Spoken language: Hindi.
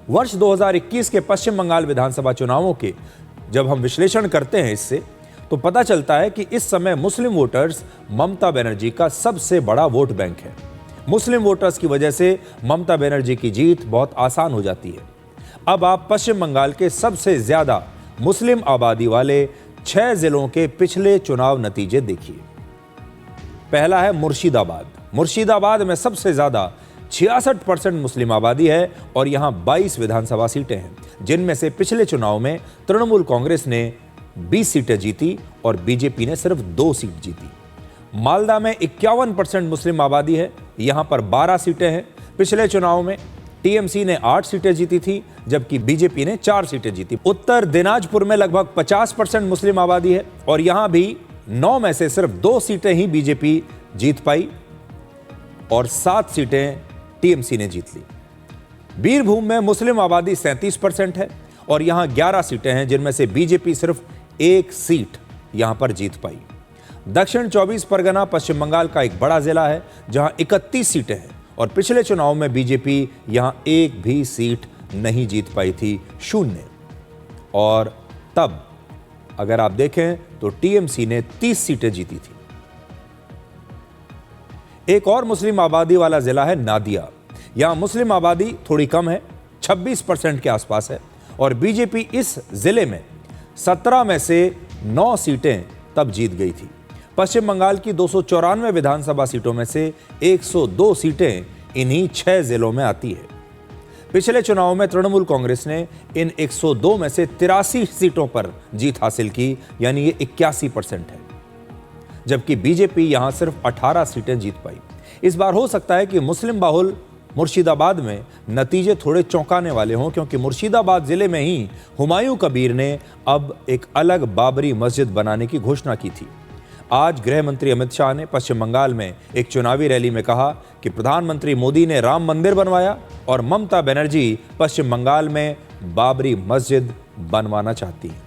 वर्ष 2021 के पश्चिम बंगाल विधानसभा चुनावों के जब हम विश्लेषण करते हैं इससे, तो पता चलता है कि इस समय मुस्लिम वोटर्स ममता बनर्जी का सबसे बड़ा वोट बैंक है। मुस्लिम वोटर्स की वजह से ममता बनर्जी की जीत बहुत आसान हो जाती है। अब आप पश्चिम बंगाल के सबसे ज्यादा मुस्लिम आबादी वाले 6 जिलों के पिछले चुनाव नतीजे देखिए। पहला है मुर्शिदाबाद। मुर्शिदाबाद में सबसे ज्यादा 66% मुस्लिम आबादी है और यहां 22 विधानसभा सीटें हैं, जिनमें से पिछले चुनाव में तृणमूल कांग्रेस ने 20 सीटें जीती और बीजेपी ने सिर्फ 2 सीट जीती। मालदा में 51% मुस्लिम आबादी है, यहां पर 12 सीटें हैं। पिछले चुनाव में टीएमसी ने 8 सीटें जीती थी, जबकि बीजेपी ने 4 सीटें जीती। उत्तर दिनाजपुर में लगभग 50% मुस्लिम आबादी है और यहां भी 9 में से सिर्फ 2 सीटें ही बीजेपी जीत पाई और 7 सीटें टीएमसी ने जीत ली। बीरभूम में मुस्लिम आबादी 37% है और यहां 11 सीटें हैं, जिनमें से बीजेपी सिर्फ 1 सीट यहां पर जीत पाई। दक्षिण 24 परगना पश्चिम बंगाल का एक बड़ा जिला है, जहां 31 सीटें हैं और पिछले चुनाव में बीजेपी यहां एक भी सीट नहीं जीत पाई थी, 0। और तब अगर आप देखें तो टीएमसी ने 30 सीटें जीती थी। एक और मुस्लिम आबादी वाला जिला है नादिया। यहां मुस्लिम आबादी थोड़ी कम है, 26% के आसपास है और बीजेपी इस जिले में 17 में से 9 सीटें तब जीत गई थी। पश्चिम बंगाल की 294 विधानसभा सीटों में से 102 सीटें इन्हीं 6 जिलों में आती है। पिछले चुनाव में तृणमूल कांग्रेस ने इन 102 में से 83 सीटों पर जीत हासिल की, यानी ये 81% है, जबकि बीजेपी यहां सिर्फ 18 सीटें जीत पाई। इस बार हो सकता है कि मुस्लिम बाहुल मुर्शिदाबाद में नतीजे थोड़े चौंकाने वाले हों, क्योंकि मुर्शिदाबाद जिले में ही हुमायूं कबीर ने अब एक अलग बाबरी मस्जिद बनाने की घोषणा की थी। आज गृह मंत्री अमित शाह ने पश्चिम बंगाल में एक चुनावी रैली में कहा कि प्रधानमंत्री मोदी ने राम मंदिर बनवाया और ममता बनर्जी पश्चिम बंगाल में बाबरी मस्जिद बनवाना चाहती हैं।